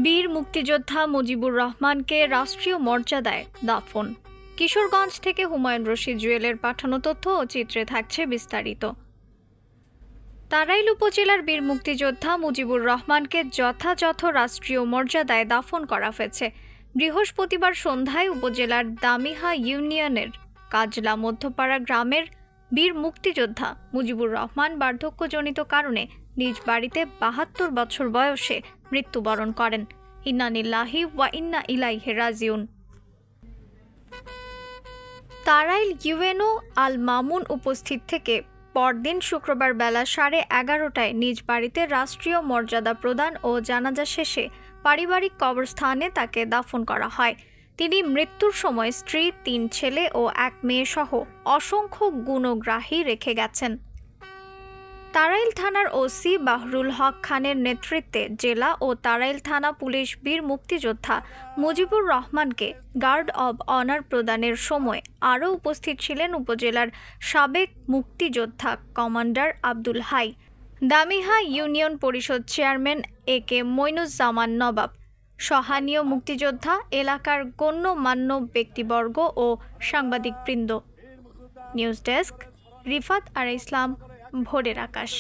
বীর মুক্তিযোদ্ধা মুজিবুর রহমানকে রাষ্ট্রীয় মর্যাদায় দাফন। কিশোরগঞ্জ থেকে হুমায়ুন রশিদ জুয়েলের পাঠানো তথ্য ও চিত্রে থাকছে বিস্তারিত। তাড়াইল উপজেলার বীর মুক্তিযোদ্ধা মুজিবুর রহমানকে যথাযথ রাষ্ট্রীয় মর্যাদায় দাফন করা হয়েছে। বৃহস্পতিবার সন্ধ্যায় উপজেলার দামিহা ইউনিয়নের কাজলা মধ্যপাড়া গ্রামের বীর মুক্তিযোদ্ধা মুজিবুর রহমান বার্ধক্যজনিত কারণে নিজ বাড়িতে ৭২ বছর বয়সে মৃত্যুবরণ করেন। ইন্না লিল্লাহি ওয়া ইন্না ইলাইহি রাজিউন। তাড়াইল ইউএনও আল মামুন উপস্থিত থেকে পরদিন শুক্রবার বেলা 11:30টায় নিজ বাড়িতে রাষ্ট্রীয় মর্যাদা প্রদান ও জানাজা শেষে পারিবারিক কবরস্থানে তাকে দাফন করা হয়। তিনি মৃত্যুর সময় স্ত্রী, 3 ছেলে ও 1 মেয়ে সহ অসংখ্য গুণগ্রাহী রেখে গেছেন। তাড়াইল থানার ওসি বাহরুল হক খানের নেতৃত্বে জেলা ও তাড়াইল থানা পুলিশ বীর মুক্তিযোদ্ধা মুজিবুর রহমানকে গার্ড অব অনার প্রদানের সময় আরও উপস্থিত ছিলেন উপজেলার সাবেক মুক্তিযোদ্ধা কমান্ডার আব্দুল হাই, দামিহা ইউনিয়ন পরিষদ চেয়ারম্যান AK মইনুজ্জামান নবাব, সহনীয় মুক্তিযোদ্ধা, এলাকার গণ্যমান্য ব্যক্তিবর্গ ও সাংবাদিকবৃন্দ। নিউজ ডেস্ক, রিফাত আর ইসলাম, ভোরের আকাশ।